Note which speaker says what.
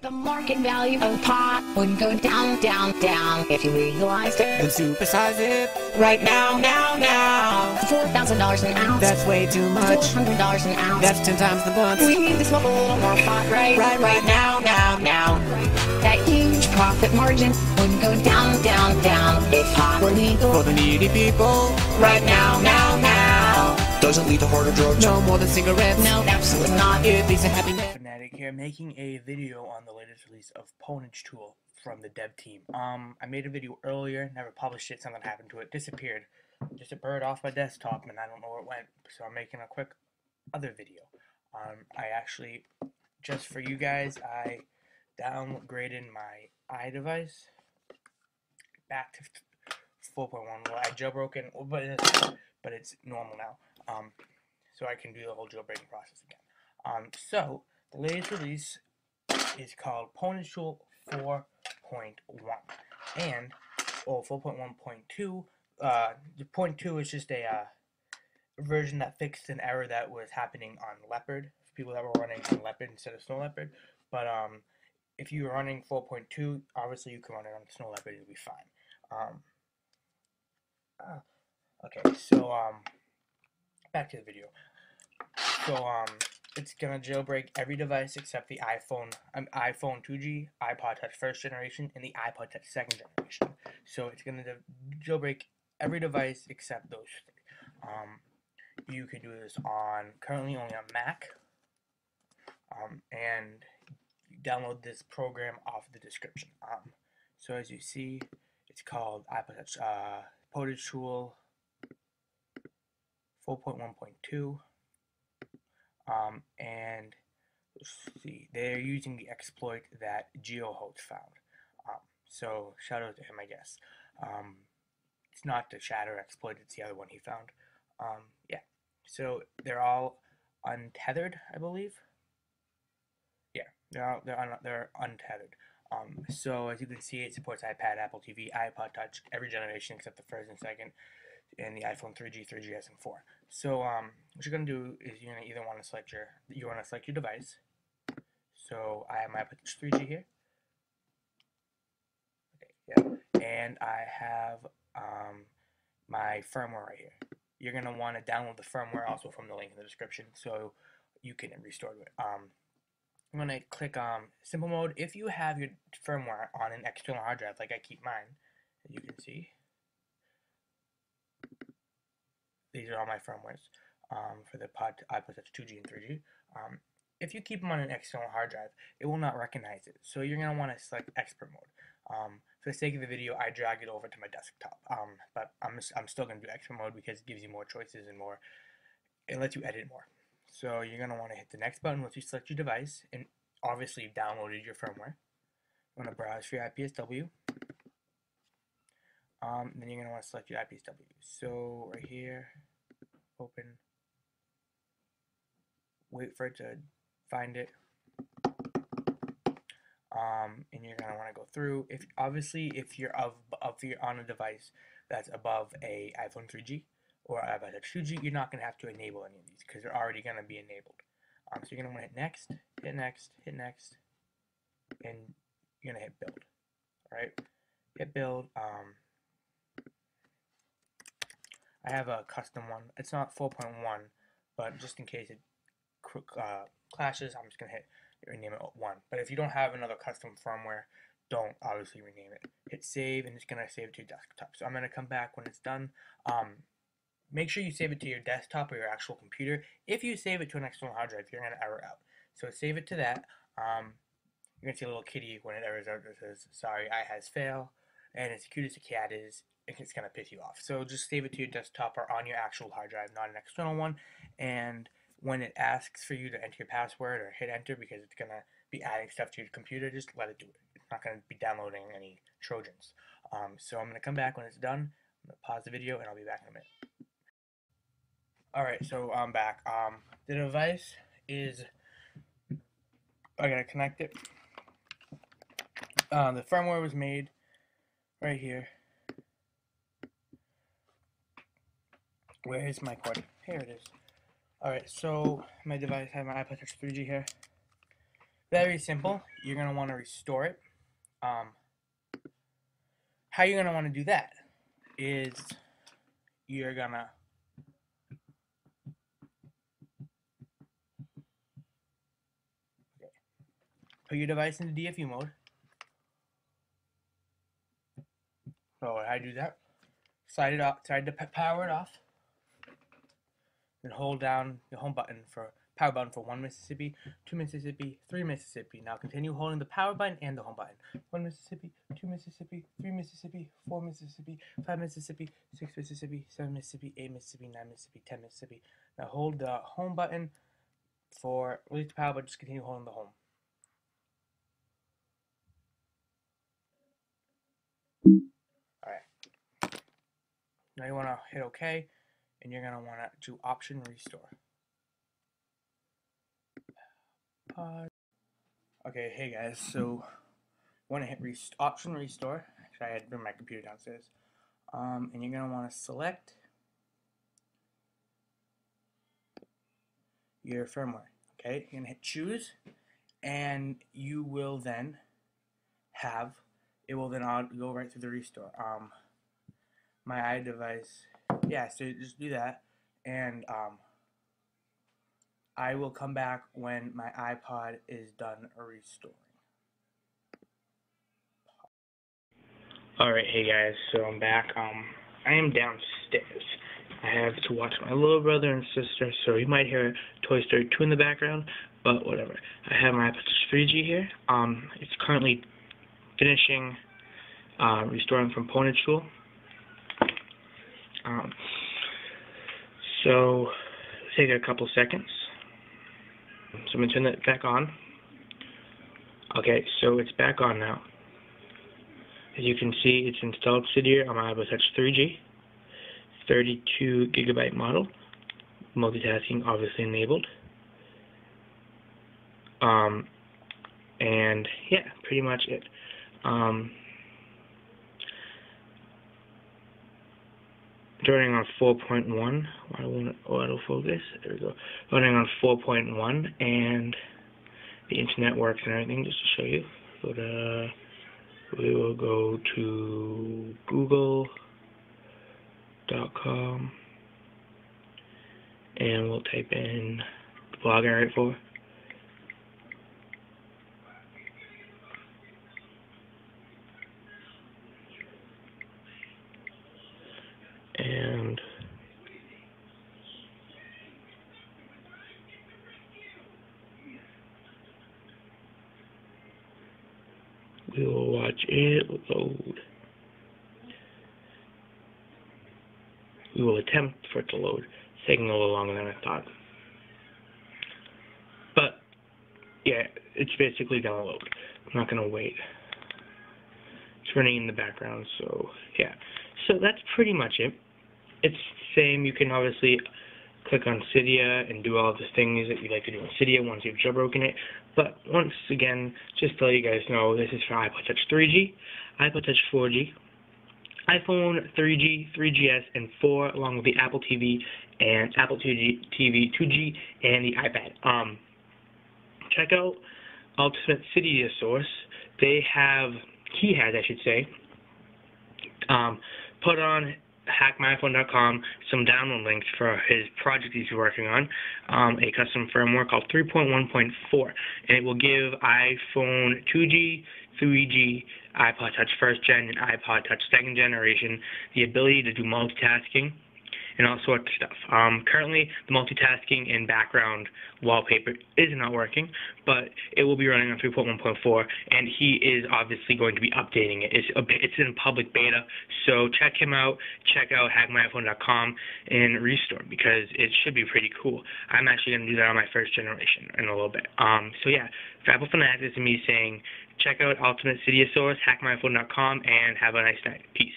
Speaker 1: The market value of pot would go down, down, down if you legalized it.
Speaker 2: Then supersize it
Speaker 1: Right now, now. $4,000 an ounce.
Speaker 2: That's way too much.
Speaker 1: $400 an ounce.
Speaker 2: That's 10 times the bunch.
Speaker 1: We need to smoke a little more pot, right now, now. That huge profit margin would go down, down, down if pot were legal.
Speaker 2: For the needy people.
Speaker 1: Right now, now.
Speaker 3: Doesn't lead to harder drugs.
Speaker 2: No more than cigarettes.
Speaker 1: No, absolutely not.
Speaker 2: It leads to happiness.
Speaker 4: Pwnagetic here, making a video on the latest release of Pwnagetool from the dev team. I made a video earlier, never published it, something happened to it, disappeared. Just a bird off my desktop, and I don't know where it went, so I'm making a quick other video. I actually, just for you guys, I downgraded my iDevice back to 4.1. Well, I jailbroken, but it's normal now. So I can do the whole jailbreaking process again. So the latest release is called Pwnagetool 4.1 and 4.1.2. The 0.2 is just a version that fixed an error that was happening on Leopard for people that were running on Leopard instead of Snow Leopard. But if you were running 4.2, obviously you can run it on Snow Leopard; it'll be fine. Okay, so back to the video. So it's gonna jailbreak every device except the iPhone 2G, iPod Touch first generation, and the iPod Touch second generation. So it's gonna jailbreak every device except those three. You can do this currently only on Mac, and you download this program off the description. So as you see, it's called iPod Touch Pwnagetool 4.1.2. And let's see, they're using the exploit that GeoHost found. So shout out to him, I guess. It's not the Shatter exploit; it's the other one he found. Yeah. So they're all untethered, I believe. Yeah, they're untethered. So as you can see, it supports iPad, Apple TV, iPod Touch, every generation except the first and second, and the iPhone 3G, 3GS, and 4. So what you're gonna do is you're gonna either want to select your device. So I have my iPod Touch 3G here. Okay, yeah, and I have my firmware right here. You're gonna want to download the firmware also from the link in the description, so you can restore it. I'm gonna click simple mode. If you have your firmware on an external hard drive, like I keep mine, as you can see. These are all my firmwares for the iPod Touch 2G and 3G. If you keep them on an external hard drive, it will not recognize it. So you're going to want to select expert mode. For the sake of the video, I dragged it over to my desktop. But I'm still going to do expert mode because it gives you more choices and it lets you edit more. So you're going to want to hit the next button once you select your device, and obviously you've downloaded your firmware. You want to browse for your IPSW. Then you're going to want to select your IPSW. So right here, open, wait for it to find it, and you're going to want to go through. If you're on a device that's above a iPhone 3G or iPod Touch 2G, you're not going to have to enable any of these because they're already going to be enabled. So you're going to want to hit next, hit next, hit next, and you're going to hit build. All right, hit build. I have a custom one. It's not 4.1, but just in case it clashes, I'm just going to rename it 1. But if you don't have another custom firmware, don't obviously rename it. Hit save, and it's going to save it to your desktop. So I'm going to come back when it's done. Make sure you save it to your desktop or your actual computer. If you save it to an external hard drive, you're going to error out. So save it to that. You're going to see a little kitty when it errors out that says, sorry, I has failed. And as cute as a cat is, it's going to piss you off. So just save it to your desktop or on your actual hard drive, not an external one. And when it asks for you to enter your password or hit enter because it's going to be adding stuff to your computer, just let it do it. It's not going to be downloading any Trojans. So I'm going to come back when it's done. I'm going to pause the video and I'll be back in a minute. Alright, so I'm back. The device is, I got to connect it. The firmware was made right here. Where is my cord? Here it is. Alright, so my device, I have my iPod Touch 3G here. Very simple. You're going to want to restore it. How you're going to want to do that is you're going to put your device into DFU mode. So how do that? Slide it off, try to power it off. Then hold down the home button for power button for 1 Mississippi, 2 Mississippi, 3 Mississippi. Now continue holding the power button and the home button. 1 Mississippi, 2 Mississippi, 3 Mississippi, 4 Mississippi, 5 Mississippi, 6 Mississippi, 7 Mississippi, 8 Mississippi, 9 Mississippi, 10 Mississippi. Now hold the home button for release the power, but just continue holding the home. Alright. Now you want to hit OK, and you're going to want to do Option Restore. Okay, hey guys, so you want to hit Option Restore. Actually, I had to bring my computer downstairs. And you're going to want to select your firmware. Okay, you're going to hit Choose, and you will then have, it will then go right through the restore. My iDevice, yeah, so just do that, and I will come back when my iPod is done restoring. Alright, hey guys, so I'm back. I am downstairs. I have to watch my little brother and sister, so you might hear Toy Story 2 in the background, but whatever. I have my iPod 3G here. It's currently finishing restoring from Pwnagetool. So, take a couple seconds. So I'm going to turn that back on. Okay, so it's back on now. As you can see, it's installed Cydia on my iPod Touch 3G. 32 gigabyte model. Multitasking obviously enabled. And yeah, pretty much it. Running on 4.1. I want autofocus. There we go. Running on 4.1, and the internet works and everything. Just to show you, we will go to google.com, and we'll type in the blog I write for. And we will watch it load. We will attempt for it to load. It's taking a little longer than I thought. But, yeah, it's basically going to load. I'm not going to wait. It's running in the background, so, yeah. So that's pretty much it. It's the same. You can obviously click on Cydia and do all of the things that you like to do on Cydia once you've jailbroken it. But once again, just to let you guys know, this is for iPod Touch 3G, iPod Touch 4G, iPhone 3G, 3GS, and 4, along with the Apple TV and Apple TV 2G and the iPad. Check out Ultimate Cydia Source. He has, I should say, put on hackmyiphone.com some download links for his project he's working on, a custom firmware called 3.1.4, and it will give iPhone 2G, 3G, iPod Touch 1st Gen, and iPod Touch 2nd Generation the ability to do multitasking and all sorts of stuff. Currently, the multitasking and background wallpaper is not working, but it will be running on 3.1.4, and he is obviously going to be updating it. It's in public beta, so check him out. Check out hackmyiphone.com and restore, because it should be pretty cool. I'm actually going to do that on my 1st generation in a little bit. So yeah, for Apple Fanatics and me saying, check out Ultimate Cydia Source, hackmyiphone.com, and have a nice night. Peace.